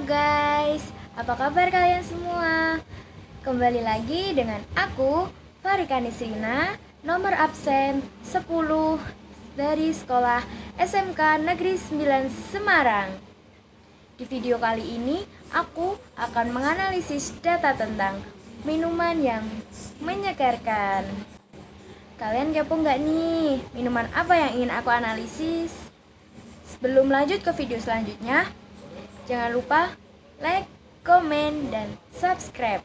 guys, apa kabar kalian semua? Kembali lagi dengan aku, Farika Nisrina, nomor absen 10 dari sekolah SMK Negeri 9 Semarang. Di video kali ini, aku akan menganalisis data tentang minuman yang menyegarkan. Kalian kepo nggak nih, minuman apa yang ingin aku analisis? Sebelum lanjut ke video selanjutnya, jangan lupa like, komen, dan subscribe.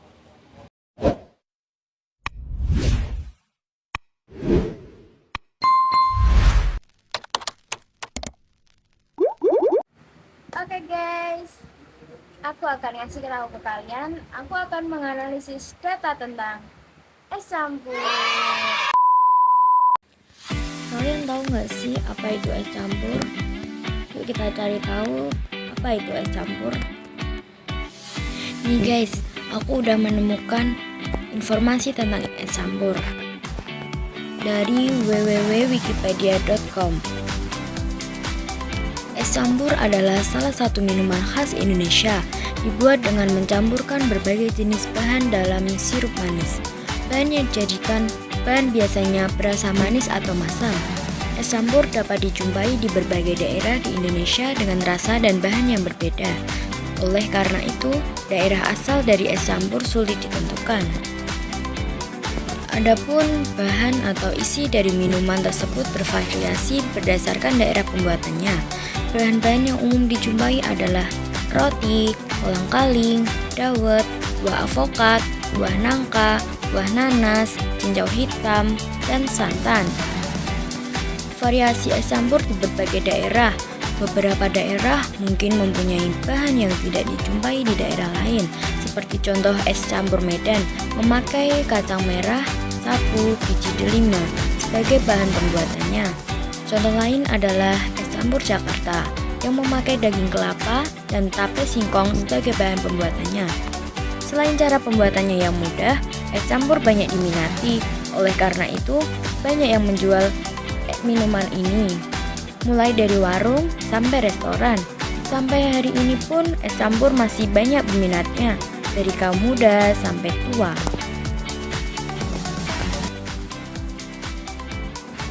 Oke guys, aku akan ngasih tahu ke kalian. Aku akan menganalisis data tentang es campur. Kalian tahu nggak sih apa itu es campur? Yuk kita cari tahu apa itu es campur. Nih guys, aku udah menemukan informasi tentang es campur dari www.wikipedia.com. Es campur adalah salah satu minuman khas Indonesia, dibuat dengan mencampurkan berbagai jenis bahan dalam sirup manis. Bahan yang dijadikan bahan biasanya berasa manis atau masam. Es campur dapat dijumpai di berbagai daerah di Indonesia dengan rasa dan bahan yang berbeda. Oleh karena itu, daerah asal dari es campur sulit ditentukan. Adapun bahan atau isi dari minuman tersebut bervariasi berdasarkan daerah pembuatannya. Bahan-bahan yang umum dijumpai adalah roti, kolang-kaling, dawet, buah avokat, buah nangka, buah nanas, cincau hitam, dan santan. Variasi es campur di berbagai daerah. Beberapa daerah mungkin mempunyai bahan yang tidak dijumpai di daerah lain, seperti contoh es campur Medan memakai kacang merah, sapu, biji delima sebagai bahan pembuatannya. Contoh lain adalah es campur Jakarta yang memakai daging kelapa dan tape singkong sebagai bahan pembuatannya. Selain cara pembuatannya yang mudah, es campur banyak diminati. Oleh karena itu, banyak yang menjual minuman ini, mulai dari warung sampai restoran. Sampai hari ini pun es campur masih banyak peminatnya, dari kaum muda sampai tua.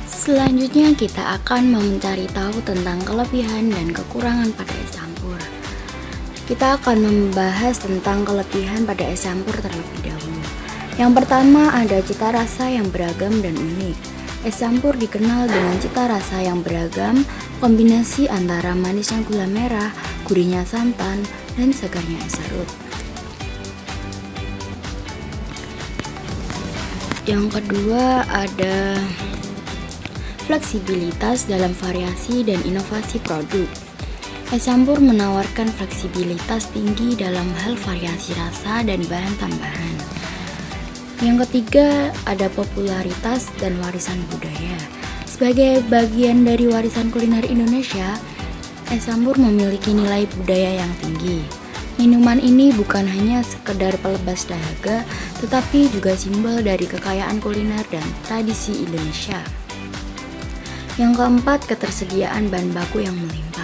Selanjutnya kita akan mencari tahu tentang kelebihan dan kekurangan pada es campur. Kita akan membahas tentang kelebihan pada es campur terlebih dahulu. Yang pertama ada cita rasa yang beragam dan unik. Es campur dikenal dengan cita rasa yang beragam, kombinasi antara manisnya gula merah, gurihnya santan, dan segarnya es serut. Yang kedua ada fleksibilitas dalam variasi dan inovasi produk. Es campur menawarkan fleksibilitas tinggi dalam hal variasi rasa dan bahan tambahan. Yang ketiga, ada popularitas dan warisan budaya. Sebagai bagian dari warisan kuliner Indonesia, es campur memiliki nilai budaya yang tinggi. Minuman ini bukan hanya sekedar pelepas dahaga, tetapi juga simbol dari kekayaan kuliner dan tradisi Indonesia. Yang keempat, ketersediaan bahan baku yang melimpah.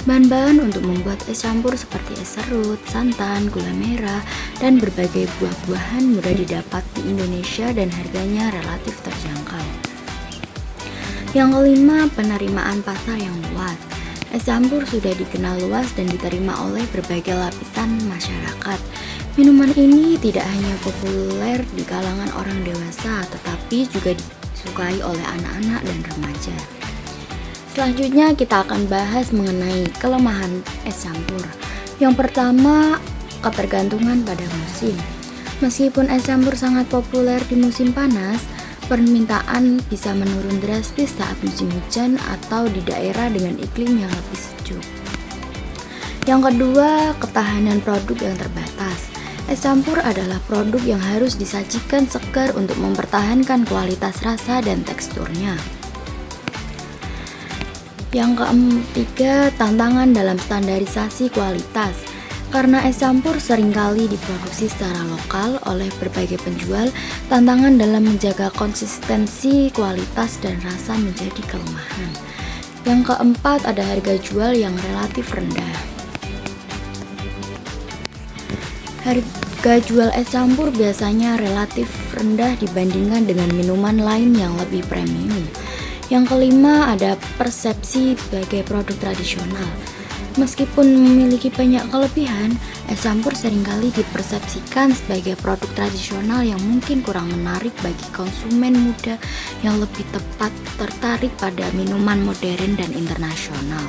Bahan-bahan untuk membuat es campur seperti es serut, santan, gula merah, dan berbagai buah-buahan mudah didapat di Indonesia dan harganya relatif terjangkau. Yang kelima, penerimaan pasar yang luas. Es campur sudah dikenal luas dan diterima oleh berbagai lapisan masyarakat. Minuman ini tidak hanya populer di kalangan orang dewasa, tetapi juga disukai oleh anak-anak dan remaja. Selanjutnya kita akan bahas mengenai kelemahan es campur. Yang pertama, ketergantungan pada musim. Meskipun es campur sangat populer di musim panas, permintaan bisa menurun drastis saat musim hujan atau di daerah dengan iklim yang lebih sejuk. Yang kedua, ketahanan produk yang terbatas. Es campur adalah produk yang harus disajikan segar untuk mempertahankan kualitas rasa dan teksturnya. Yang ketiga, tantangan dalam standarisasi kualitas. Karena es campur seringkali diproduksi secara lokal oleh berbagai penjual, tantangan dalam menjaga konsistensi, kualitas, dan rasa menjadi kelemahan. Yang keempat, ada harga jual yang relatif rendah. Harga jual es campur biasanya relatif rendah dibandingkan dengan minuman lain yang lebih premium. Yang kelima, ada persepsi sebagai produk tradisional. Meskipun memiliki banyak kelebihan, es campur seringkali dipersepsikan sebagai produk tradisional yang mungkin kurang menarik bagi konsumen muda yang lebih tepat tertarik pada minuman modern dan internasional.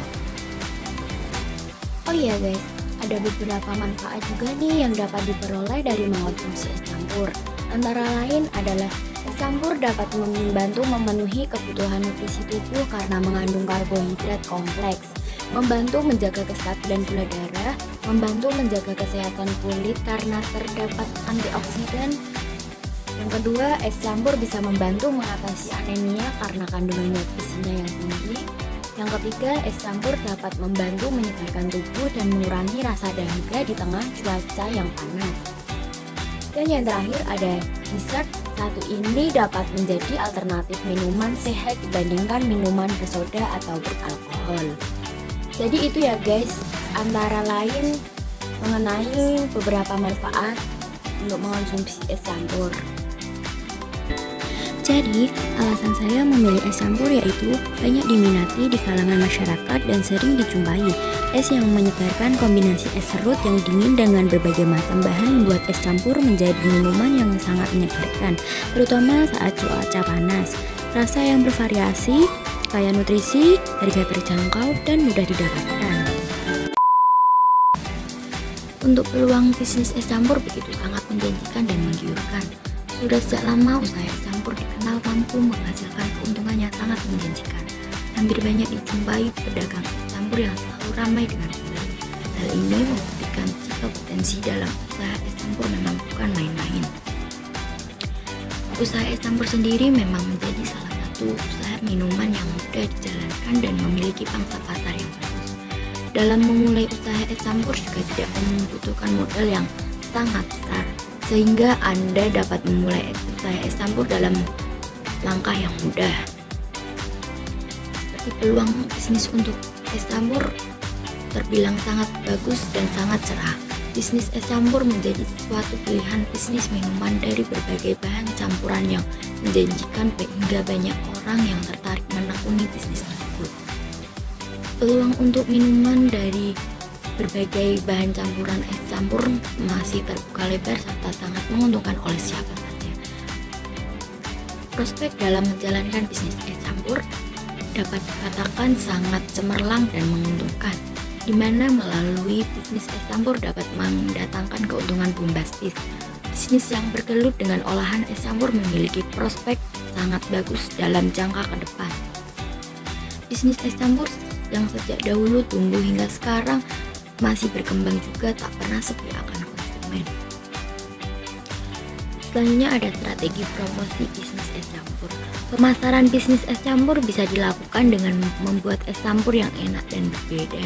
Oh iya guys, ada beberapa manfaat juga nih yang dapat diperoleh dari mengonsumsi es campur. Antara lain adalah es campur dapat membantu memenuhi kebutuhan nutrisi tubuh karena mengandung karbohidrat kompleks, membantu menjaga kestabilan gula darah, membantu menjaga kesehatan kulit karena terdapat antioksidan. Yang kedua, es campur bisa membantu mengatasi anemia karena kandungan zat besinya yang tinggi. Yang ketiga, es campur dapat membantu menyegarkan tubuh dan mengurangi rasa dahaga di tengah cuaca yang panas. Dan yang terakhir ada dessert. Satu ini dapat menjadi alternatif minuman sehat dibandingkan minuman bersoda atau beralkohol. Jadi itu ya guys, antara lain mengenai beberapa manfaat untuk mengonsumsi es campur. Jadi, alasan saya memilih es campur yaitu banyak diminati di kalangan masyarakat dan sering dijumpai. Es yang menyegarkan kombinasi es serut yang dingin dengan berbagai macam bahan membuat es campur menjadi minuman yang sangat menyegarkan, terutama saat cuaca panas. Rasa yang bervariasi, kaya nutrisi, harga terjangkau, dan mudah didapatkan. Untuk peluang bisnis es campur begitu sangat menjanjikan dan menggiurkan. Sudah sejak lama usaha es campur dikenal mampu menghasilkan keuntungan yang sangat menjanjikan. Hampir banyak dijumpai pedagang es campur yang selalu ramai dengan pembeli. Hal ini membuktikan jika potensi dalam usaha es campur memang bukan main-main. Usaha es campur sendiri memang menjadi salah satu usaha minuman yang mudah dijalankan dan memiliki pangsa pasar yang bagus. Dalam memulai usaha es campur juga tidak membutuhkan modal yang sangat besar, sehingga Anda dapat memulai usaha es campur dalam langkah yang mudah. Seperti peluang bisnis untuk es campur terbilang sangat bagus dan sangat cerah. Bisnis es campur menjadi suatu pilihan bisnis minuman dari berbagai bahan campuran yang menjanjikan sehingga banyak orang yang tertarik menekuni bisnis tersebut. Peluang untuk minuman dari berbagai bahan campuran es campur masih terbuka lebar serta sangat menguntungkan oleh siapa saja. Prospek dalam menjalankan bisnis es campur dapat dikatakan sangat cemerlang dan menguntungkan, di mana melalui bisnis es campur dapat mendatangkan keuntungan bombastis. Bisnis yang bergelut dengan olahan es campur memiliki prospek sangat bagus dalam jangka ke depan. Bisnis es campur yang sejak dahulu tumbuh hingga sekarang masih berkembang juga tak pernah sepi akan konsumen. Selanjutnya ada strategi promosi bisnis es campur. Pemasaran bisnis es campur bisa dilakukan dengan membuat es campur yang enak dan berbeda.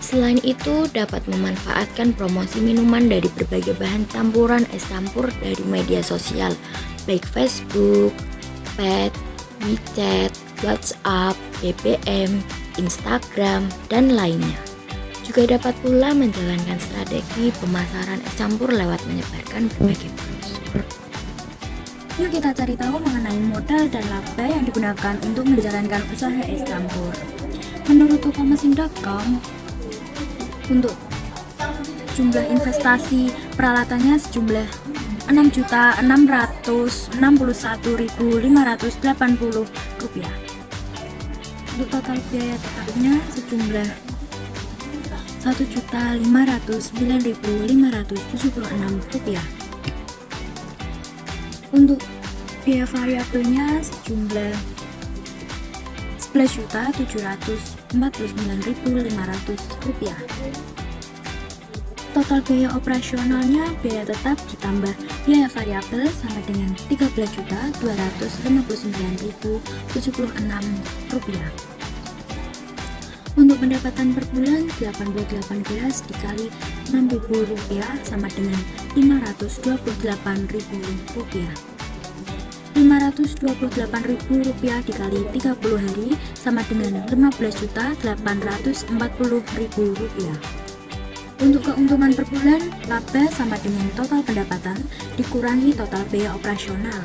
Selain itu, dapat memanfaatkan promosi minuman dari berbagai bahan campuran es campur dari media sosial, baik Facebook, Pet, WeChat, WhatsApp, BBM, Instagram, dan lainnya. Juga dapat pula menjalankan strategi pemasaran es campur lewat menyebarkan berbagai brosur. Yuk kita cari tahu mengenai modal dan laba yang digunakan untuk menjalankan usaha es campur. Menurut toko mesin.com, untuk jumlah investasi peralatannya sejumlah Rp6.661.580. Untuk total biaya tetapnya sejumlah Rp1.509.576. Untuk biaya variabelnya sejumlah Rp11.749.500. Total biaya operasionalnya biaya tetap ditambah biaya variabel sama dengan Rp13.259.076. Untuk pendapatan per bulan 18 gelas dikali Rp6.000 sama dengan Rp528.000. Rp528.000 dikali 30 hari sama dengan Rp15.840.000. Untuk keuntungan per bulan, laba sama dengan total pendapatan dikurangi total biaya operasional.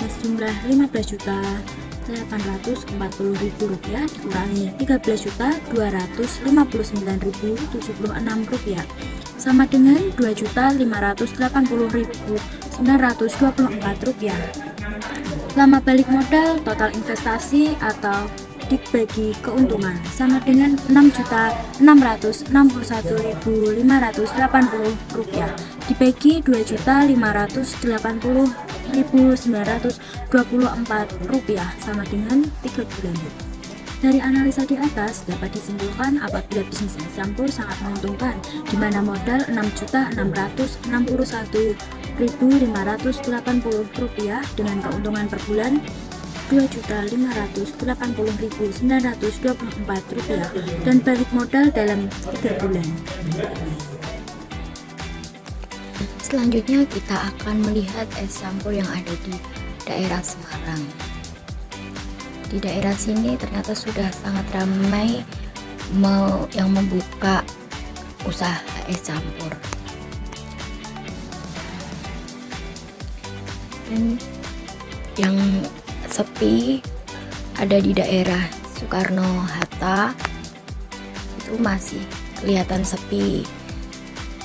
Sejumlah Rp15.840.000 dikurangi Rp13.259.076 sama dengan Rp2.580.924. Lama balik modal total investasi atau dibagi keuntungan sama dengan Rp6.661.580 dibagi Rp2.580.924 sama dengan 3 bulan. Dari analisa di atas dapat disimpulkan apabila bisnis es campur sangat menguntungkan, di mana modal Rp6.661.580 dengan keuntungan per bulan Rp2.580.924 dan balik modal dalam 3 bulan. Selanjutnya kita akan melihat es campur yang ada di daerah Semarang. Di daerah sini ternyata sudah sangat ramai yang membuka usaha es campur. Dan yang sepi ada di daerah Soekarno-Hatta, itu masih kelihatan sepi.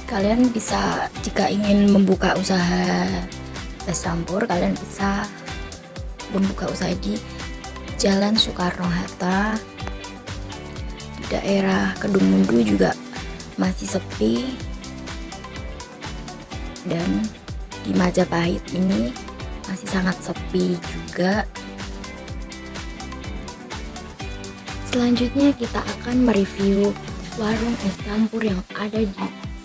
Kalian bisa, jika ingin membuka usaha es campur, kalian bisa membuka usaha di Jalan Soekarno-Hatta. Di daerah Kedung Mundu juga masih sepi, dan di Majapahit ini masih sangat sepi juga. Selanjutnya kita akan mereview warung es campur yang ada di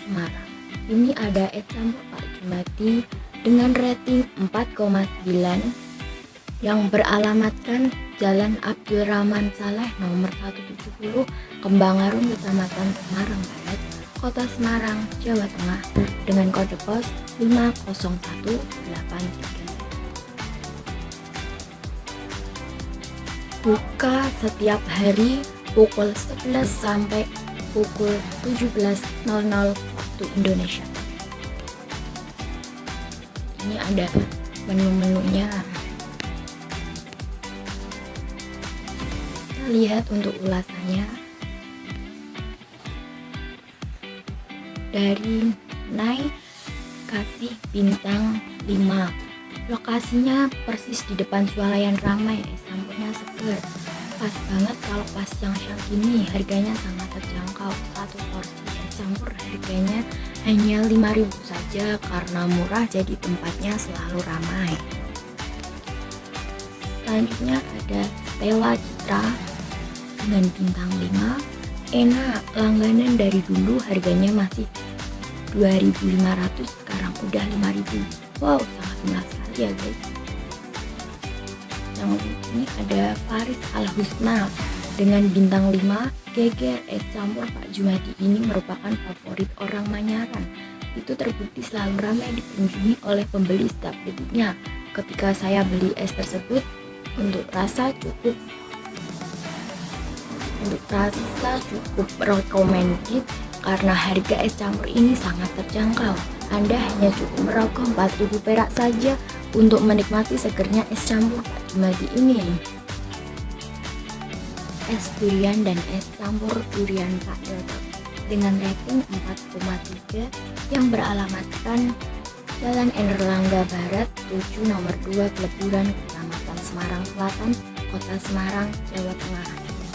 Semarang. Ini ada es campur Pak Jumadi dengan rating 4,9 yang beralamatkan Jalan Abdul Rahman Saleh nomor 170 Kembangarum, Kecamatan Semarang Barat, Kota Semarang, Jawa Tengah dengan kode pos 50183. Buka setiap hari pukul 11 sampai pukul 17.00 waktu Indonesia. Ini ada menu-menunya. Kita lihat untuk ulasannya. Dari naik kasih bintang 5. Lokasinya persis di depan swalayan ramai, es campurnya seger. Pas banget kalau pas siang-siang gini, harganya sangat terjangkau. Satu porsi es campur harganya hanya 5.000 saja, karena murah jadi tempatnya selalu ramai. Selanjutnya ada Stella Citra dengan bintang 5. Enak, langganan dari dulu harganya masih 2.500, sekarang udah 5.000. Wow, sangat murah sekali ya guys. Yang ini ada Faris Al Husna dengan bintang 5. Geger es campur Pak Jumadi ini merupakan favorit orang Manyaran. Itu terbukti selalu ramai dikunjungi oleh pembeli setiap detiknya. Ketika saya beli es tersebut, untuk rasa cukup recommended karena harga es campur ini sangat terjangkau. Anda hanya cukup merogoh 4.000 perak saja untuk menikmati segernya es campur Pak Jumadi ini. Es durian dan es campur durian Pak Dodo dengan rating 4,3 yang beralamatkan Jalan Erlangga Barat 7 nomor 2 Peleburan, Kecamatan Semarang Selatan, Kota Semarang, Jawa Tengah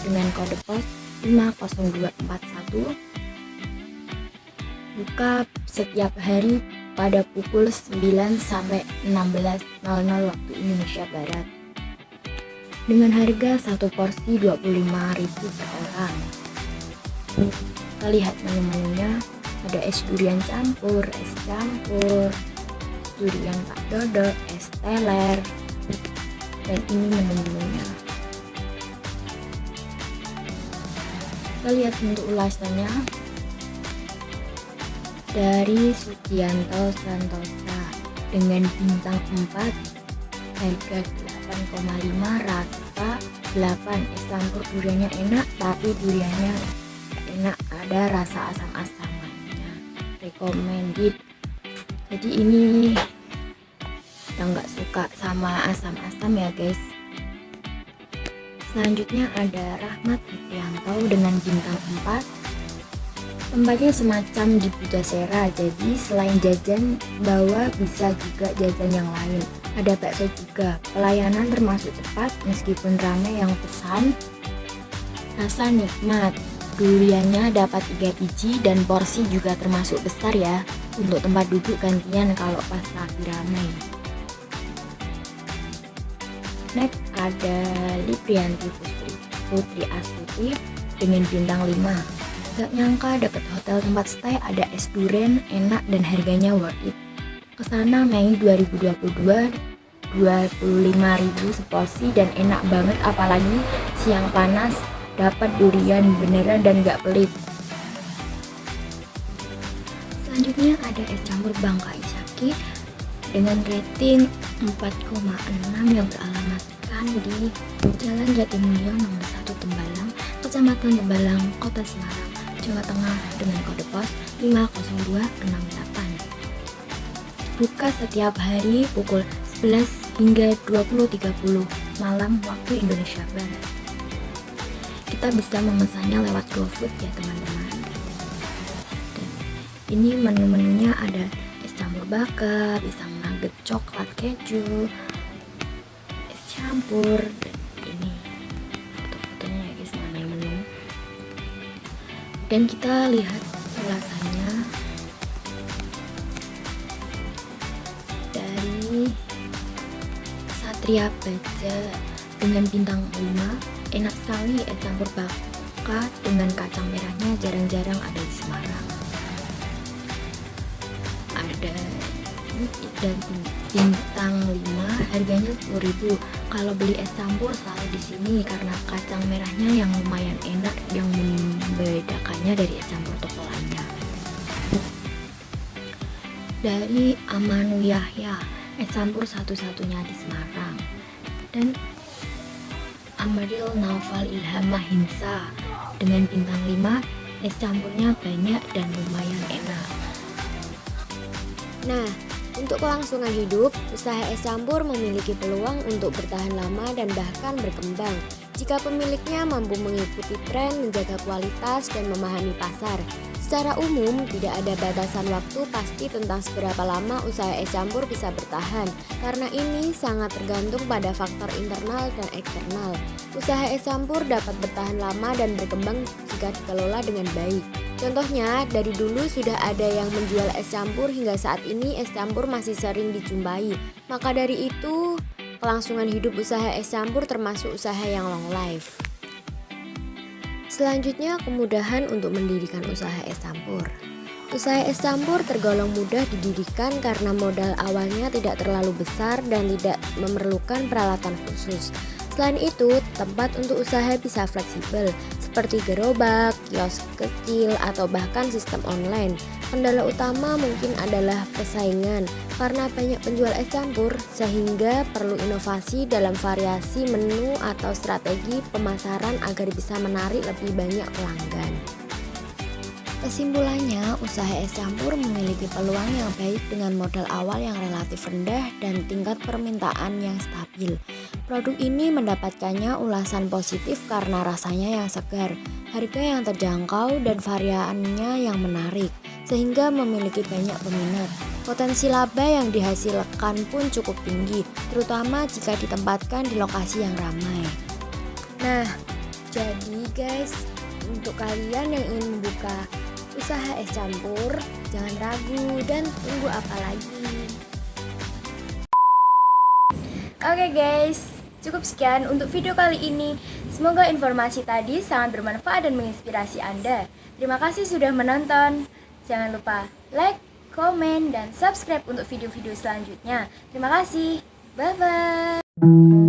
dengan kode pos 50241. Buka setiap hari pada pukul 9 sampai 16.00 waktu Indonesia Barat. Dengan harga satu porsi 25.000 per orang. Kita lihat menu-menunya. Ada es durian campur, es campur, durian Pak Dodo, es teler, dan ini menu-menunya. Kita lihat untuk ulasannya. Dari Sugianto Santosa dengan bintang 4, harga 8,5, rasa 8. Es campur duriannya enak, tapi duriannya enak, ada rasa asam-asamannya. recommended. Jadi ini yang nggak suka sama asam-asam ya guys. Selanjutnya ada Rahmat Fitrianto dengan bintang 4. Tempatnya semacam di Pujasera, jadi selain jajan bawa bisa juga jajan yang lain. Ada bakso juga, pelayanan termasuk cepat meskipun ramai yang pesan. Rasa nikmat, duriannya dapat 3 biji dan porsi juga termasuk besar ya. Untuk tempat duduk gantian kalau pas lagi ramai. Next ada Librianti Putri Astuti dengan bintang 5. Gak nyangka dapet hotel tempat stay ada es durian enak dan harganya worth it. Kesana Mei 2022, 25.000 seporsi dan enak banget, apalagi siang panas dapat durian beneran dan gak pelit. Selanjutnya ada es campur Bangka Isyaki dengan rating 4,6 yang beralamatkan di Jalan Jatimulyo nomor 1 Tembalang, Kecamatan Tembalang, Kota Semarang, Jawa Tengah dengan kode pos 50268. Buka setiap hari pukul 11 hingga 20.30 malam waktu Indonesia Barat. Kita bisa memesannya lewat GoFood ya teman-teman. Dan ini menu-menunya ada es campur bakar, pisang nugget coklat keju, es campur, dan ini foto-fotonya ya guys mengenai menu. Dan kita lihat ulasannya dari Satria Baja dengan bintang 5. Enak sekali es campur baka dengan kacang merahnya, jarang-jarang ada di Semarang. Ada dan bintang 5, harganya 10.000. Kalau beli es campur selalu di sini karena kacang merahnya yang lumayan enak yang membedakannya dari es campur toko lainnya. Dari Amanu Yahya, es campur satu-satunya di Semarang. Dan Amaril Naufal Ilhamah Hinsa dengan bintang 5, es campurnya banyak dan lumayan enak. Nah, untuk kelangsungan hidup, usaha es campur memiliki peluang untuk bertahan lama dan bahkan berkembang jika pemiliknya mampu mengikuti tren, menjaga kualitas, dan memahami pasar. Secara umum, tidak ada batasan waktu pasti tentang seberapa lama usaha es campur bisa bertahan, karena ini sangat tergantung pada faktor internal dan eksternal. Usaha es campur dapat bertahan lama dan berkembang jika dikelola dengan baik. Contohnya, dari dulu sudah ada yang menjual es campur hingga saat ini es campur masih sering dijumpai. Maka dari itu, kelangsungan hidup usaha es campur termasuk usaha yang long life. Selanjutnya, kemudahan untuk mendirikan usaha es campur. Usaha es campur tergolong mudah didirikan karena modal awalnya tidak terlalu besar dan tidak memerlukan peralatan khusus. Selain itu, tempat untuk usaha bisa fleksibel, seperti gerobak, kios kecil, atau bahkan sistem online. Kendala utama mungkin adalah persaingan, karena banyak penjual es campur, sehingga perlu inovasi dalam variasi menu atau strategi pemasaran agar bisa menarik lebih banyak pelanggan. Kesimpulannya, usaha es campur memiliki peluang yang baik dengan modal awal yang relatif rendah dan tingkat permintaan yang stabil. Produk ini mendapatkannya ulasan positif karena rasanya yang segar, harga yang terjangkau, dan variannya yang menarik, sehingga memiliki banyak peminat. Potensi laba yang dihasilkan pun cukup tinggi, terutama jika ditempatkan di lokasi yang ramai. Nah, jadi guys, untuk kalian yang ingin membuka usaha es campur, jangan ragu dan tunggu apa lagi. Oke guys, cukup sekian untuk video kali ini. Semoga informasi tadi sangat bermanfaat dan menginspirasi Anda. Terima kasih sudah menonton. Jangan lupa like, komen, dan subscribe untuk video-video selanjutnya. Terima kasih. Bye-bye.